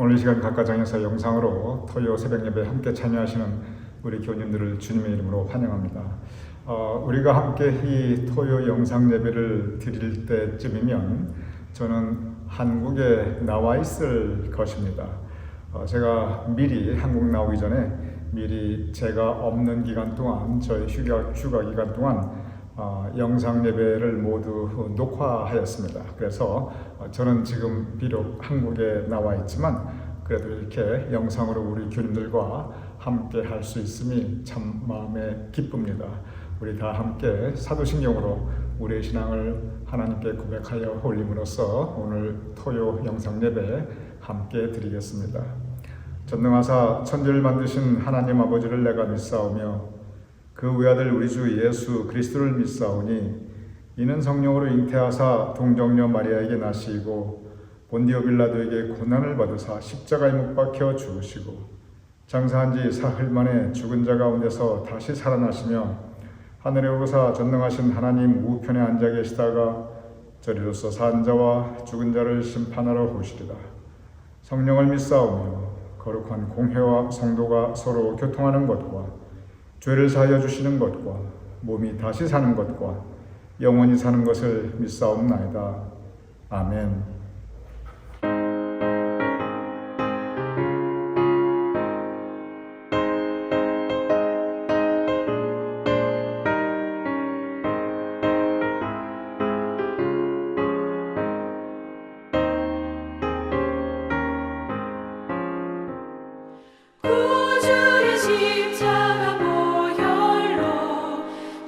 오늘 이 시간 각가정에서 영상으로 토요 새벽 예배에 함께 참여하시는 우리 교우님들을 주님의 이름으로 환영합니다. 우리가 함께 이 토요 영상 예배를 드릴 때쯤이면 저는 한국에 나와 있을 것입니다. 제가 미리 한국 나오기 전에 미리 제가 없는 기간 동안 저의 휴가 기간 동안 영상 예배를 모두 녹화하였습니다. 그래서 저는 지금 비록 한국에 나와 있지만 그래도 이렇게 영상으로 우리 교인들과 함께 할 수 있음이 참 마음에 기쁩니다. 우리 다 함께 사도신경으로 우리의 신앙을 하나님께 고백하여 올림으로써 오늘 토요 영상 예배 함께 드리겠습니다. 전능하사 천지를 만드신 하나님 아버지를 내가 믿사오며 그 외아들 우리 주 예수 그리스도를 믿사오니 이는 성령으로 잉태하사 동정녀 마리아에게 나시고 본디오 빌라도에게 고난을 받으사 십자가에 못 박혀 죽으시고 장사한 지 사흘 만에 죽은 자 가운데서 다시 살아나시며 하늘에 오르사 전능하신 하나님 우편에 앉아 계시다가 저리로서 산 자와 죽은 자를 심판하러 오시리라. 성령을 믿사오며 거룩한 공회와 성도가 서로 교통하는 것과 죄를 사하여 주시는 것과 몸이 다시 사는 것과 영원히 사는 것을 믿사옵나이다. 아멘.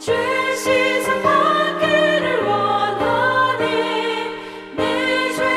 죄 씻음 받기를 원하니 내 죄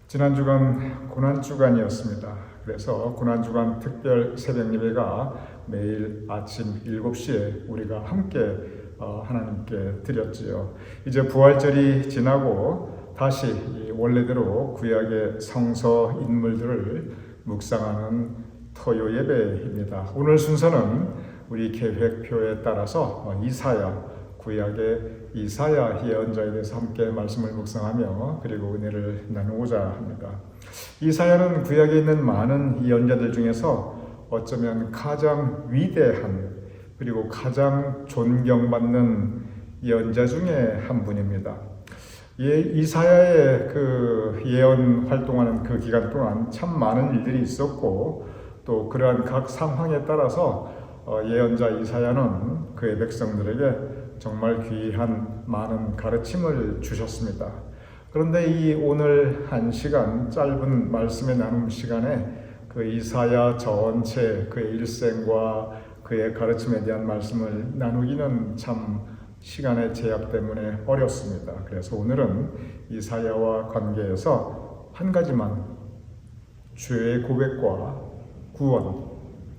지난주간 고난주간이었습니다. 그래서 고난주간 특별 새벽 예배가 매일 아침 7시에 우리가 함께 하나님께 드렸지요. 이제 부활절이 지나고 다시 원래대로 구약의 성서 인물들을 묵상하는 토요 예배입니다. 오늘 순서는 우리 계획표에 따라서 구약의 이사야 예언자에 대해서 함께 말씀을 묵상하며 그리고 은혜를 나누고자 합니다. 이사야는 구약에 있는 많은 예언자들 중에서 어쩌면 가장 위대한 그리고 가장 존경받는 예언자 중에 한 분입니다. 이사야의 그 예언 활동하는 그 기간 동안 참 많은 일들이 있었고 또 그러한 각 상황에 따라서 예언자 이사야는 그의 백성들에게 정말 귀한 많은 가르침을 주셨습니다. 그런데 이 오늘 한 시간 짧은 말씀의 나눔 시간에 그 이사야 전체 그의 일생과 그의 가르침에 대한 말씀을 나누기는 참 시간의 제약 때문에 어렵습니다. 그래서 오늘은 이사야와 관계해서 한 가지만 죄의 고백과 구원,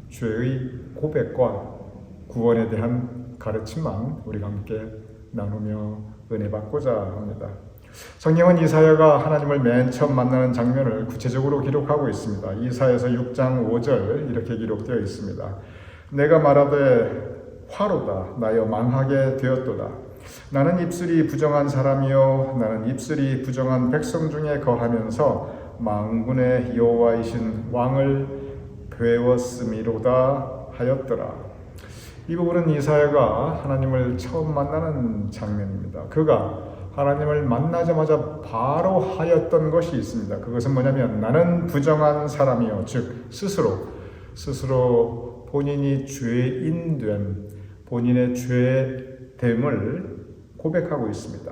죄의 고백과 구원에 대한 가르침만 우리가 함께 나누며 은혜 받고자 합니다. 성경은 이사야가 하나님을 맨 처음 만나는 장면을 구체적으로 기록하고 있습니다. 이사야서 6장 5절 이렇게 기록되어 있습니다. 내가 말하되 화로다 나여 망하게 되었도다. 나는 입술이 부정한 사람이요 나는 입술이 부정한 백성 중에 거하면서 만군의 여호와이신 왕을 배웠음이로다 하였더라. 이 부분은 이사야가 하나님을 처음 만나는 장면입니다. 그가 하나님을 만나자마자 바로 하였던 것이 있습니다. 그것은 뭐냐면 나는 부정한 사람이요 즉 스스로 본인이 죄인된 본인의 죄됨을 고백하고 있습니다.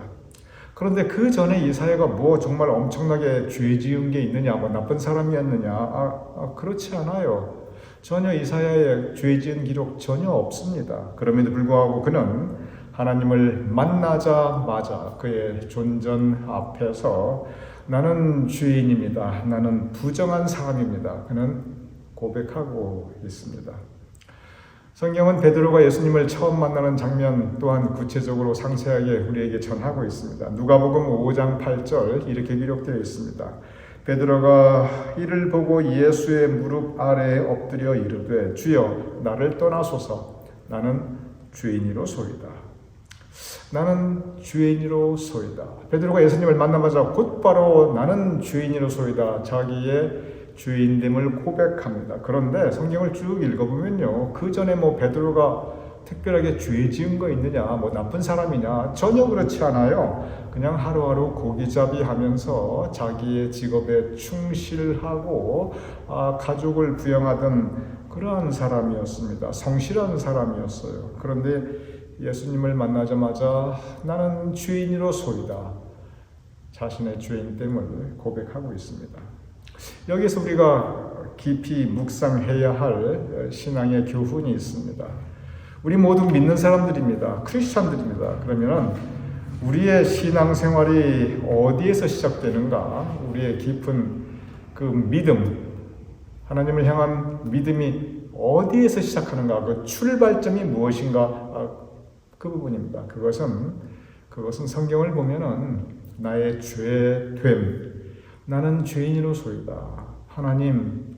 그런데 그 전에 이사야가 뭐 정말 엄청나게 죄 지은 게 있느냐, 뭐 나쁜 사람이었느냐, 그렇지 않아요. 전혀 이사야의 죄 지은 기록 전혀 없습니다. 그럼에도 불구하고 그는 하나님을 만나자마자 그의 존전 앞에서 나는 죄인입니다. 나는 부정한 사람입니다. 그는 고백하고 있습니다. 성경은 베드로가 예수님을 처음 만나는 장면 또한 구체적으로 상세하게 우리에게 전하고 있습니다. 누가복음 5장 8절 이렇게 기록되어 있습니다. 베드로가 이를 보고 예수의 무릎 아래에 엎드려 이르되 주여 나를 떠나소서 나는 죄인이로소이다. 나는 죄인이로소이다. 베드로가 예수님을 만나자마자 곧바로 나는 죄인이로소이다. 자기의 죄인됨을 고백합니다. 그런데 성경을 쭉 읽어보면요, 그 전에 뭐 베드로가 특별하게 죄 지은 거 있느냐, 뭐 나쁜 사람이냐, 전혀 그렇지 않아요. 그냥 하루하루 고기잡이 하면서 자기의 직업에 충실하고 가족을 부양하던 그러한 사람이었습니다. 성실한 사람이었어요. 그런데 예수님을 만나자마자 나는 죄인이로소이다. 자신의 죄인됨을 고백하고 있습니다. 여기서 우리가 깊이 묵상해야 할 신앙의 교훈이 있습니다. 우리 모두 믿는 사람들입니다. 크리스찬들입니다. 그러면 우리의 신앙생활이 어디에서 시작되는가? 우리의 깊은 그 믿음, 하나님을 향한 믿음이 어디에서 시작하는가? 그 출발점이 무엇인가? 그 부분입니다. 그것은 성경을 보면은 나의 죄됨, 나는 죄인으로소이다. 하나님,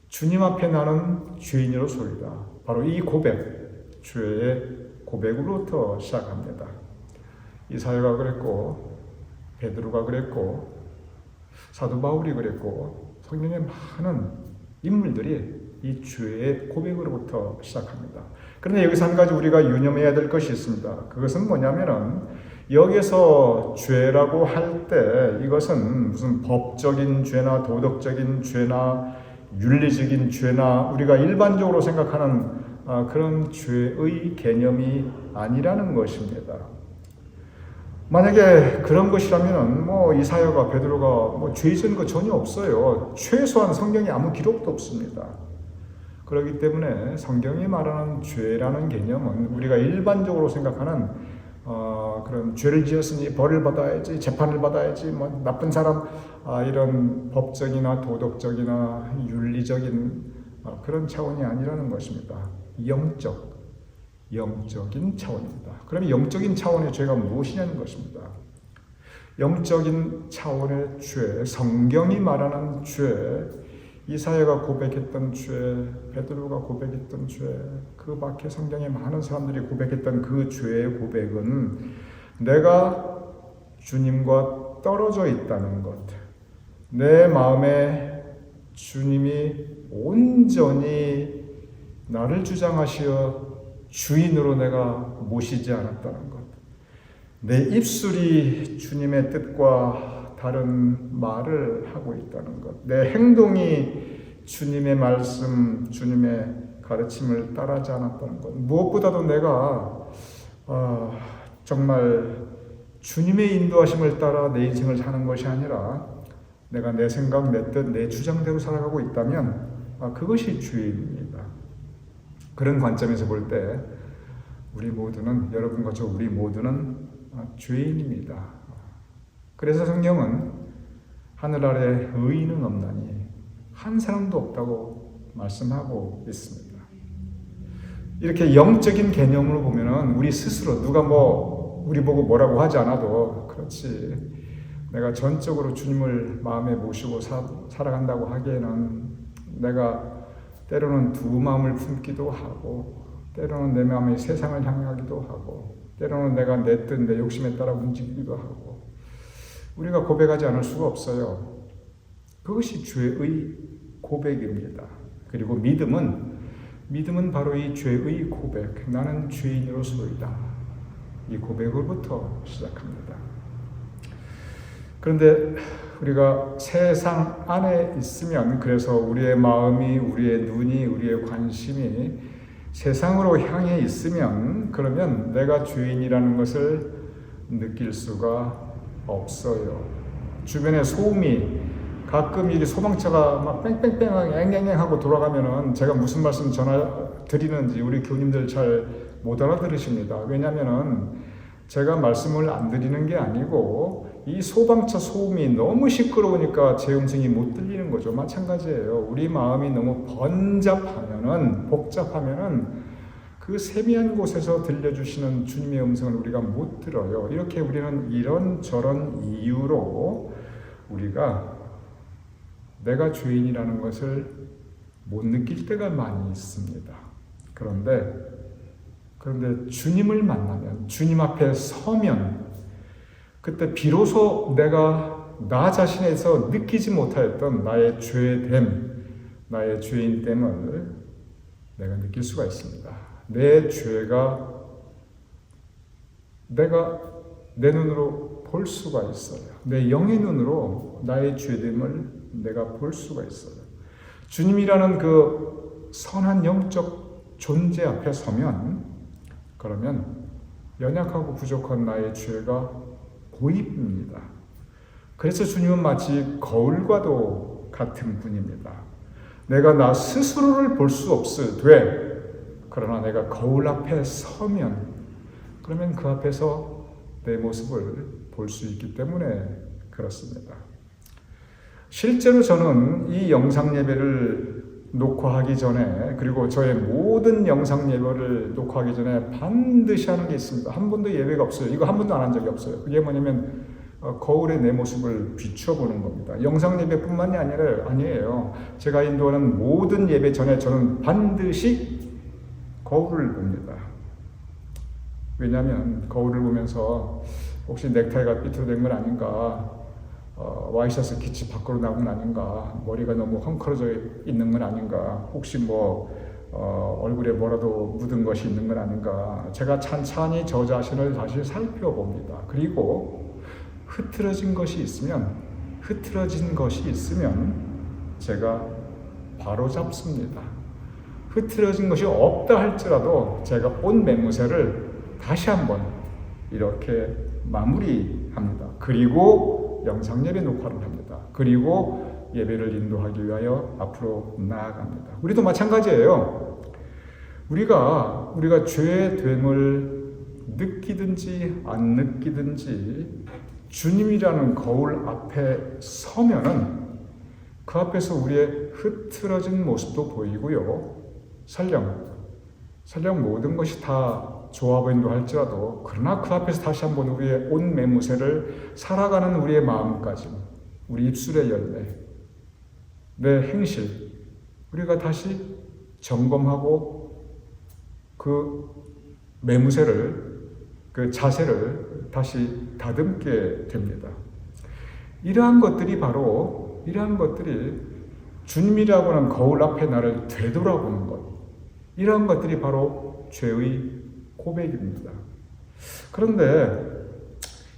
주님 앞에 나는 죄인으로소이다. 바로 이 고백, 죄의 고백으로부터 시작합니다. 이사야가 그랬고, 베드로가 그랬고, 사도 바울이 그랬고, 성경의 많은 인물들이 이 죄의 고백으로부터 시작합니다. 그런데 여기서 한 가지 우리가 유념해야 될 것이 있습니다. 그것은 뭐냐면은 여기서 죄라고 할 때 이것은 무슨 법적인 죄나 도덕적인 죄나 윤리적인 죄나 우리가 일반적으로 생각하는 그런 죄의 개념이 아니라는 것입니다. 만약에 그런 것이라면 뭐 이사야가 베드로가 뭐 죄 지은 거 전혀 없어요. 최소한 성경에 아무 기록도 없습니다. 그렇기 때문에 성경이 말하는 죄라는 개념은 우리가 일반적으로 생각하는 그런 죄를 지었으니 벌을 받아야지, 재판을 받아야지, 뭐 나쁜 사람, 이런 법적이나 도덕적이나 윤리적인 그런 차원이 아니라는 것입니다. 영적인 차원입니다. 그럼 영적인 차원의 죄가 무엇이냐는 것입니다. 영적인 차원의 죄, 성경이 말하는 죄, 이사야가 고백했던 죄, 베드로가 고백했던 죄, 그 밖에 성경에 많은 사람들이 고백했던 그 죄의 고백은 내가 주님과 떨어져 있다는 것, 내 마음에 주님이 온전히 나를 주장하시어 주인으로 내가 모시지 않았다는 것, 내 입술이 주님의 뜻과 다른 말을 하고 있다는 것, 내 행동이 주님의 말씀, 주님의 가르침을 따르지 않았다는 것, 무엇보다도 내가 정말 주님의 인도하심을 따라 내 인생을 사는 것이 아니라 내가 내 생각, 내 뜻, 내 주장대로 살아가고 있다면 그것이 죄입니다. 그런 관점에서 볼 때 우리 모두는, 여러분과 저 우리 모두는 죄인입니다. 그래서 성경은 하늘 아래 의인은 없나니 한 사람도 없다고 말씀하고 있습니다. 이렇게 영적인 개념으로 보면은 우리 스스로 누가 우리 보고 뭐라고 하지 않아도 그렇지, 내가 전적으로 주님을 마음에 모시고 살아간다고 하기에는 내가 때로는 두 마음을 품기도 하고, 때로는 내 마음이 세상을 향하기도 하고, 때로는 내가 내 뜻, 내 욕심에 따라 움직이기도 하고, 우리가 고백하지 않을 수가 없어요. 그것이 죄의 고백입니다. 그리고 믿음은 바로 이 죄의 고백, 나는 죄인으로서이다, 이 고백으로부터 시작합니다. 그런데 우리가 세상 안에 있으면, 그래서 우리의 마음이, 우리의 눈이, 우리의 관심이 세상으로 향해 있으면, 그러면 내가 죄인이라는 것을 느낄 수가 없어요. 주변에 소음이, 가끔 이게 소방차가 막 뺑뺑뺑하게 앵앵앵 하고 돌아가면은 제가 무슨 말씀 전화 드리는지 우리 교님들 잘 못 알아들으십니다. 왜냐면은 제가 말씀을 안 드리는 게 아니고 이 소방차 소음이 너무 시끄러우니까 제 음성이 못 들리는 거죠. 마찬가지예요. 우리 마음이 너무 복잡하면은 그 세미한 곳에서 들려주시는 주님의 음성을 우리가 못 들어요. 이렇게 우리는 이런저런 이유로 우리가 내가 죄인이라는 것을 못 느낄 때가 많이 있습니다. 그런데 주님을 만나면, 주님 앞에 서면, 그때 비로소 내가 나 자신에서 느끼지 못하였던 나의 죄됨, 나의 죄인됨을 내가 느낄 수가 있습니다. 내 죄가 내가 내 눈으로 볼 수가 있어요. 내 영의 눈으로 나의 죄됨을 내가 볼 수가 있어요. 주님이라는 그 선한 영적 존재 앞에 서면, 그러면 연약하고 부족한 나의 죄가 보입니다. 그래서 주님은 마치 거울과도 같은 분입니다. 내가 나 스스로를 볼 수 없으되, 그러나 내가 거울 앞에 서면, 그러면 그 앞에서 내 모습을 볼 수 있기 때문에 그렇습니다. 실제로 저는 이 영상 예배를 녹화하기 전에, 그리고 저의 모든 영상 예배를 녹화하기 전에 반드시 하는 게 있습니다. 한 번도 예배가 없어요. 이거 한 번도 안 한 적이 없어요. 그게 뭐냐면 거울에 내 모습을 비춰보는 겁니다. 영상 예배뿐만이 아니에요. 제가 인도하는 모든 예배 전에 저는 반드시 거울을 봅니다. 왜냐하면 거울을 보면서 혹시 넥타이가 삐뚤어진 건 아닌가, 와이셔츠 기치 밖으로 나온 건 아닌가, 머리가 너무 헝클어져 있는 건 아닌가, 혹시 얼굴에 뭐라도 묻은 것이 있는 건 아닌가, 제가 찬찬히 저 자신을 다시 살펴봅니다. 그리고 흐트러진 것이 있으면 제가 바로 잡습니다. 흐트러진 것이 없다 할지라도 제가 온 맹무새를 다시 한번 이렇게 마무리합니다. 그리고 영상 예배 녹화를 합니다. 그리고 예배를 인도하기 위하여 앞으로 나아갑니다. 우리도 마찬가지예요. 우리가 죄됨을 느끼든지 안 느끼든지 주님이라는 거울 앞에 서면은 그 앞에서 우리의 흐트러진 모습도 보이고요. 설령 모든 것이 다 좋아 보인다 할지라도 그러나 그 앞에서 다시 한번 우리의 온 매무새를 살아가는 우리의 마음까지, 우리 입술의 열매, 내 행실, 우리가 다시 점검하고 그 매무새를, 그 자세를 다시 다듬게 됩니다. 이러한 것들이 주님이라고 하는 거울 앞에 나를 되돌아보는 것, 이러한 것들이 바로 죄의 고백입니다. 그런데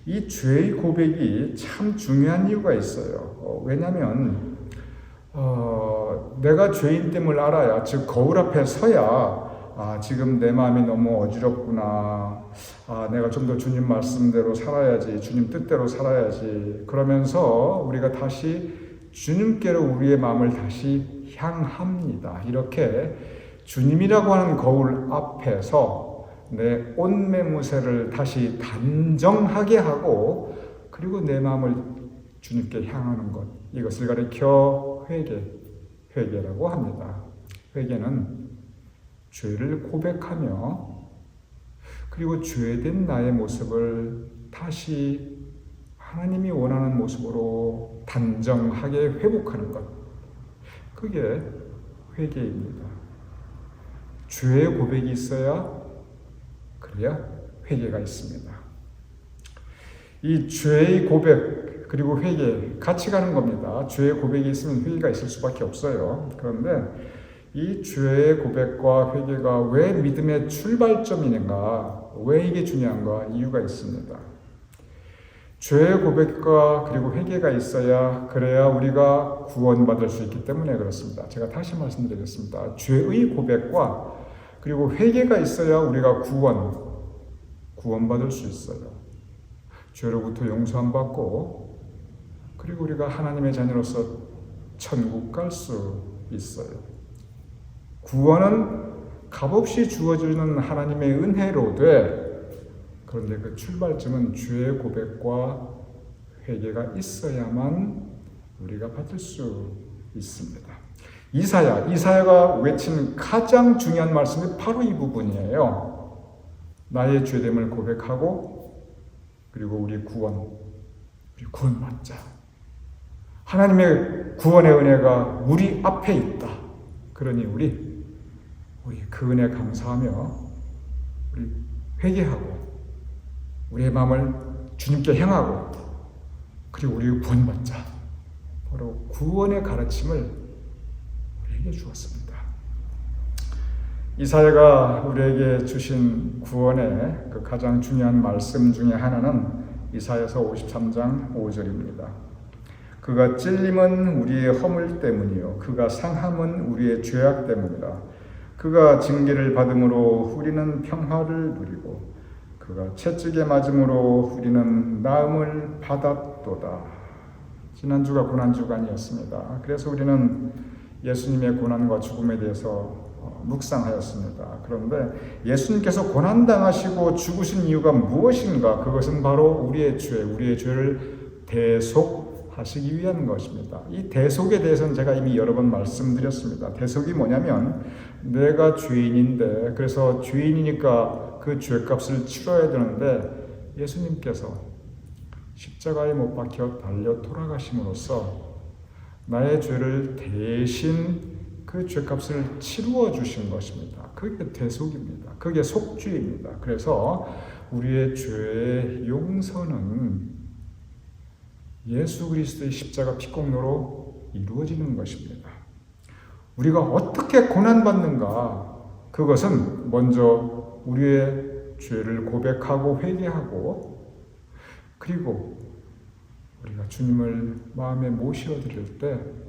이 죄의 고백이 참 중요한 이유가 있어요. 왜냐하면 내가 죄인됨을 알아야, 즉 거울 앞에 서야 지금 내 마음이 너무 어지럽구나, 내가 좀 더 주님 말씀대로 살아야지, 주님 뜻대로 살아야지, 그러면서 우리가 다시 주님께로 우리의 마음을 다시 향합니다. 이렇게 주님이라고 하는 거울 앞에서 내 온 매무새를 다시 단정하게 하고 그리고 내 마음을 주님께 향하는 것, 이것을 가리켜 회개라고 합니다. 회개는 죄를 고백하며 그리고 죄된 나의 모습을 다시 하나님이 원하는 모습으로 단정하게 회복하는 것, 그게 회개입니다. 죄의 고백이 있어야, 그래야 회개가 있습니다. 이 죄의 고백 그리고 회개 같이 가는 겁니다. 죄의 고백이 있으면 회개가 있을 수밖에 없어요. 그런데 이 죄의 고백과 회개가 왜 믿음의 출발점인가, 왜 이게 중요한가, 이유가 있습니다. 죄의 고백과 그리고 회개가 있어야, 그래야 우리가 구원받을 수 있기 때문에 그렇습니다. 제가 다시 말씀드리겠습니다. 죄의 고백과 그리고 회개가 있어야 우리가 구원받을 수 있어요. 죄로부터 용서함 받고 그리고 우리가 하나님의 자녀로서 천국 갈 수 있어요. 구원은 값없이 주어지는 하나님의 은혜로되, 그런데 그 출발점은 죄의 고백과 회개가 있어야만 우리가 받을 수 있습니다. 이사야가 외친 가장 중요한 말씀이 바로 이 부분이에요. 나의 죄됨을 고백하고 그리고 우리 구원받자. 하나님의 구원의 은혜가 우리 앞에 있다. 그러니 우리 그 은혜 감사하며 우리 회개하고 우리의 마음을 주님께 향하고 그리고 우리 구원받자. 바로 구원의 가르침을 우리에게 주었습니다. 이사야가 우리에게 주신 구원의 그 가장 중요한 말씀 중에 하나는 이사야서 53장 5절입니다. 그가 찔림은 우리의 허물 때문이요 그가 상함은 우리의 죄악 때문이라. 그가 징계를 받음으로 우리는 평화를 누리고 그가 채찍에 맞음으로 우리는 나음을 받았도다. 지난주가 고난주간이었습니다. 그래서 우리는 예수님의 고난과 죽음에 대해서 묵상하였습니다. 그런데 예수님께서 고난당하시고 죽으신 이유가 무엇인가? 그것은 바로 우리의 죄를 대속하시기 위한 것입니다. 이 대속에 대해서는 제가 이미 여러 번 말씀드렸습니다. 대속이 뭐냐면 내가 죄인인데, 그래서 죄인이니까 그 죄값을 치러야 되는데 예수님께서 십자가에 못 박혀 달려 돌아가심으로써 나의 죄를 대신 그 죄값을 치루어 주신 것입니다. 그게 대속입니다. 그게 속죄입니다. 그래서 우리의 죄의 용서는 예수 그리스도의 십자가 피공로로 이루어지는 것입니다. 우리가 어떻게 고난받는가? 그것은 먼저 우리의 죄를 고백하고 회개하고 그리고 우리가 주님을 마음에 모셔드릴 때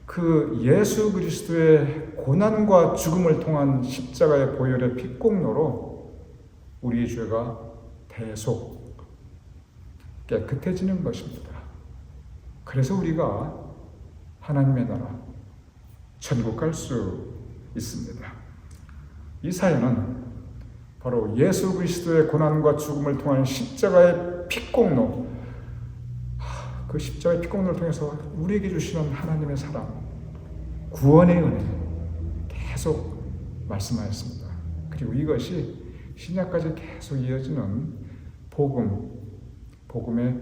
그 예수 그리스도의 고난과 죽음을 통한 십자가의 보혈의 피공로로 우리의 죄가 대속 깨끗해지는 것입니다. 그래서 우리가 하나님의 나라 천국 갈 수 있습니다. 이사야는 바로 예수 그리스도의 고난과 죽음을 통한 십자가의 피공로, 그 십자가의 피공로를 통해서 우리에게 주시는 하나님의 사랑, 구원의 은혜 계속 말씀하였습니다. 그리고 이것이 신약까지 계속 이어지는 복음의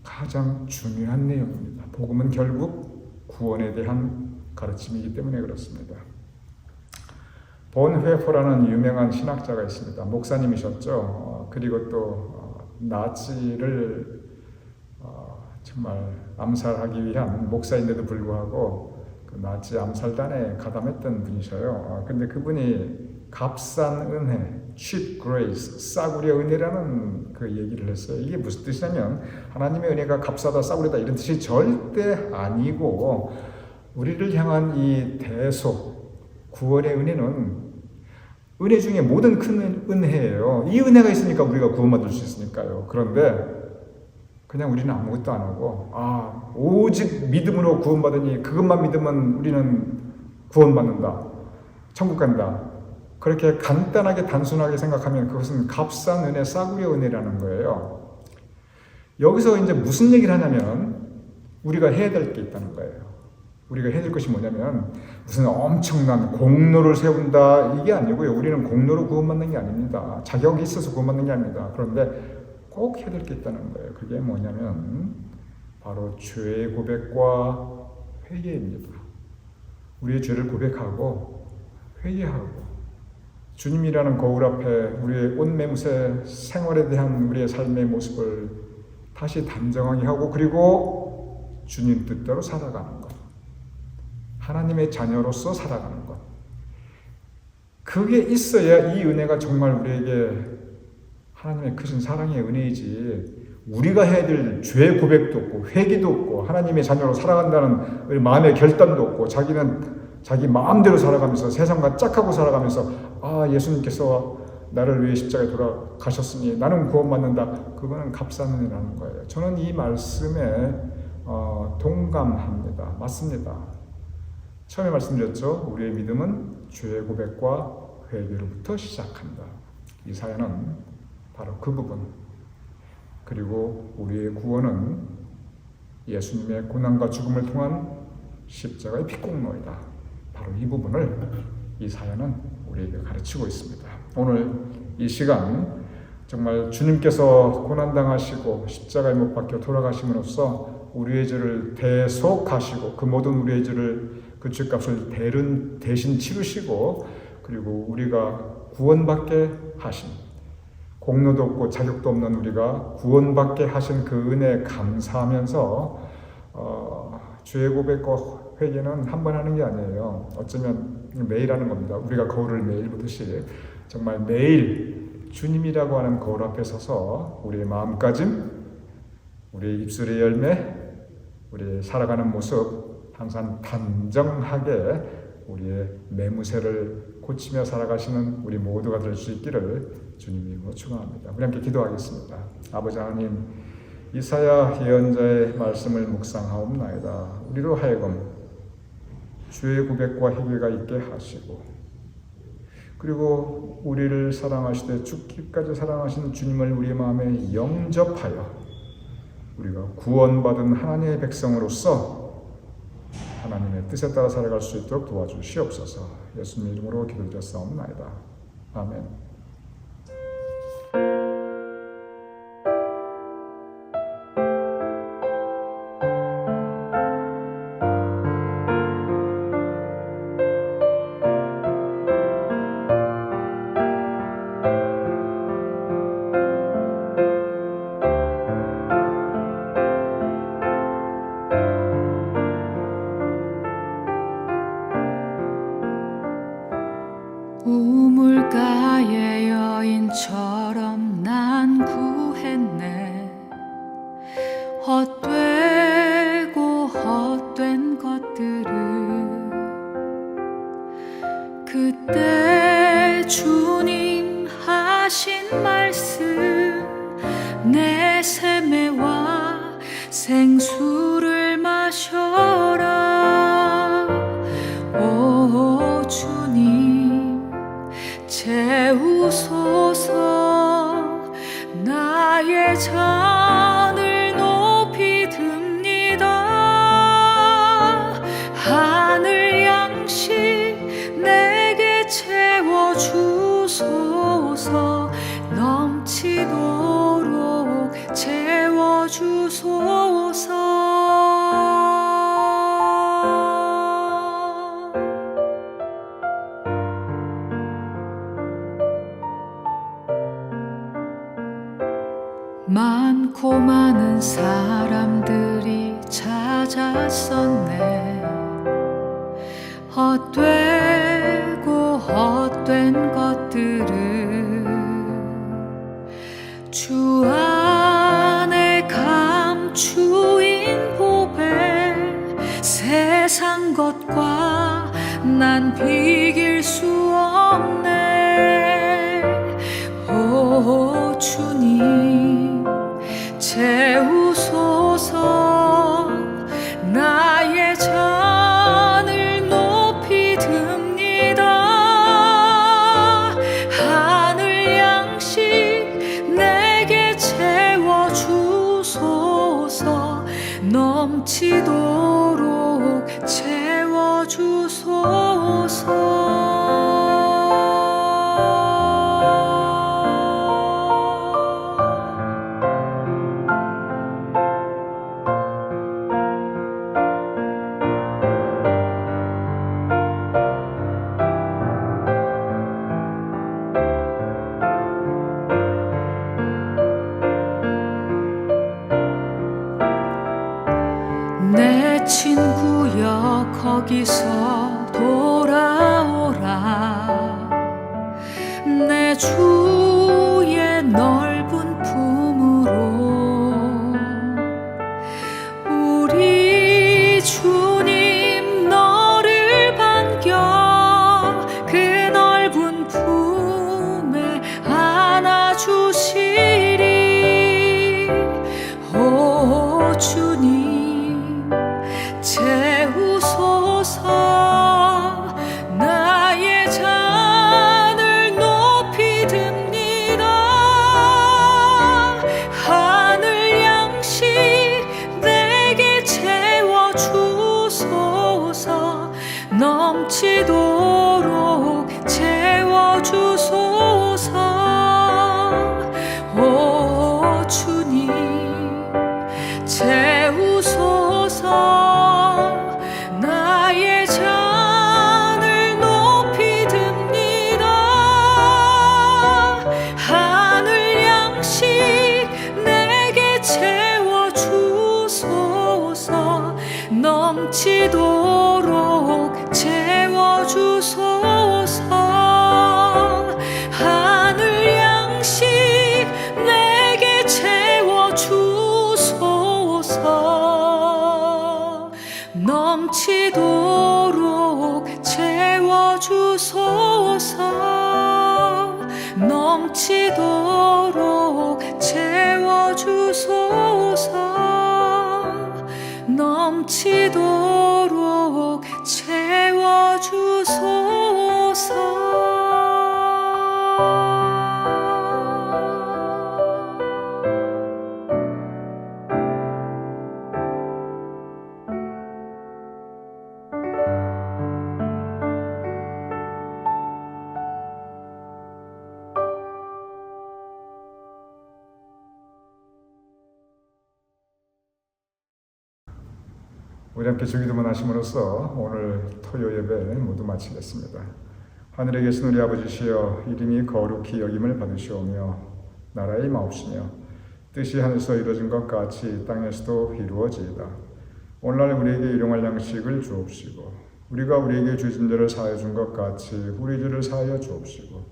가장 중요한 내용입니다. 복음은 결국 구원에 대한 가르침이기 때문에 그렇습니다. 본회포라는 유명한 신학자가 있습니다. 목사님이셨죠. 그리고 또 나치를 정말 암살하기 위한 목사인데도 불구하고 그 나치 암살단에 가담했던 분이셔요. 근데 그분이 값싼 은혜, cheap grace, 싸구려 은혜라는 그 얘기를 했어요. 이게 무슨 뜻이냐면 하나님의 은혜가 값싸다, 싸구려다 이런 뜻이 절대 아니고, 우리를 향한 이 대속, 구원의 은혜는 은혜 중에 모든 큰 은혜예요. 이 은혜가 있으니까 우리가 구원받을 수 있으니까요. 그런데 그냥 우리는 아무것도 안 하고 오직 믿음으로 구원받으니 그것만 믿으면 우리는 구원받는다, 천국 간다, 그렇게 간단하게 단순하게 생각하면 그것은 값싼 은혜, 싸구려 은혜라는 거예요. 여기서 이제 무슨 얘기를 하냐면 우리가 해야 될 게 있다는 거예요. 우리가 해야 될 것이 뭐냐면 무슨 엄청난 공로를 세운다 이게 아니고요. 우리는 공로로 구원받는 게 아닙니다. 자격이 있어서 구원받는 게 아닙니다. 그런데 꼭 해야 될 게 있다는 거예요. 그게 뭐냐면 바로 죄의 고백과 회개입니다. 우리의 죄를 고백하고 회개하고 주님이라는 거울 앞에 우리의 옷매무새 생활에 대한 우리의 삶의 모습을 다시 단정하게 하고, 그리고 주님 뜻대로 살아가는 것, 하나님의 자녀로서 살아가는 것, 그게 있어야 이 은혜가 정말 우리에게 하나님의 크신 사랑의 은혜이지, 우리가 해야 될 죄 고백도 없고 회개도 없고 하나님의 자녀로 살아간다는 마음의 결단도 없고, 자기는 자기 마음대로 살아가면서 세상과 짝하고 살아가면서 예수님께서 나를 위해 십자가에 돌아가셨으니 나는 구원받는다, 그거는 값싼 은혜라는 거예요. 저는 이 말씀에 동감합니다. 맞습니다. 처음에 말씀드렸죠. 우리의 믿음은 죄의 고백과 회개로부터 시작한다. 이 사연은 바로 그 부분, 그리고 우리의 구원은 예수님의 고난과 죽음을 통한 십자가의 피공로이다. 바로 이 부분을 이 사연은 우리에게 가르치고 있습니다. 오늘 이 시간 정말 주님께서 고난당하시고 십자가에 못 박혀 돌아가심으로써 우리의 죄를 대속하시고 그 모든 우리의 죄를, 그 죄값을 대신 치르시고, 그리고 우리가 구원받게 하신, 공로도 없고 자격도 없는 우리가 구원받게 하신 그 은혜에 감사하면서 죄의 고백과 회개는 한 번 하는 게 아니에요. 어쩌면 매일 하는 겁니다. 우리가 거울을 매일 보듯이 정말 매일 주님이라고 하는 거울 앞에 서서 우리의 마음가짐, 우리의 입술의 열매, 우리의 살아가는 모습 항상 단정하게 우리의 매무새를 고치며 살아가시는 우리 모두가 될 수 있기를 주님이 축원합니다. 우리 함께 기도하겠습니다. 아버지 하나님, 이사야 예언자의 말씀을 묵상하옵나이다. 우리로 하여금 주의 고백과 회개가 있게 하시고, 그리고 우리를 사랑하시되 죽기까지 사랑하시는 주님을 우리의 마음에 영접하여 우리가 구원받은 하나님의 백성으로서 하나님의 뜻에 따라 살아갈 수 있도록 도와주시옵소서. 예수님 이름으로 기도드렸사옵나이다. 아멘. 우물가의 여인처럼 난 구했네. 헛되고 헛된 것들을 그때 주님 하신 말씀, 내 세매와 생수를 마셔라. 오 주님, 채우소서. 나의 잔을 높이 듭니다. 하늘 양식 내게 채워주소서. 넘치도록 채워주소서. 많고 많은 사람들이 찾았었네. 헛되고 헛된 것들을 주 안에 감추인 보배. 세상 것과 난 비길 수 없네. 오 주님 채우소서. 나의 잔을 높이 듭니다. 하늘 양식 내게 채워주소서. 넘치도록 채워주소서. 내 친구여 거기서 돌아오라. 내 주의 넓은 품으로. 우리 주님 너를 반겨 그 넓은 품에 안아주시리. 오 주님 채우소서. 나의 잔을 높이 듭니다. 하늘 양식 내게 채워주소서. 넘치도록 채워주소서. 오 주님 채우소서. 나의 잔을 높이 듭니다. 하늘 양식 내게 채워주소서. 넘치도록 채워주소서. 하늘 양식 내게 채워주소서. 넘치도록 채워주소서. 넘치도록 채워주소서. 넘치도록 채워주소서. 우리 함께 주기도문 하심으로써 오늘 토요 예배 모두 마치겠습니다. 하늘에 계신 우리 아버지시여, 이름이 거룩히 여김을 받으시오며 나라의 마옵시며 뜻이 하늘에서 이루어진 것 같이 땅에서도 이루어지이다. 오늘날 우리에게 일용할 양식을 주옵시고 우리가 우리에게 주신 죄를 사하여 준 것 같이 우리 죄를 사하여 주옵시고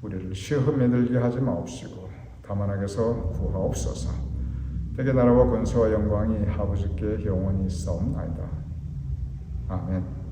우리를 시험에 들게 하지 마옵시고 다만 악에서 구하옵소서. 대개 나라와 권세와 영광이 아버지께 영원히 있사옵나이다. 아멘.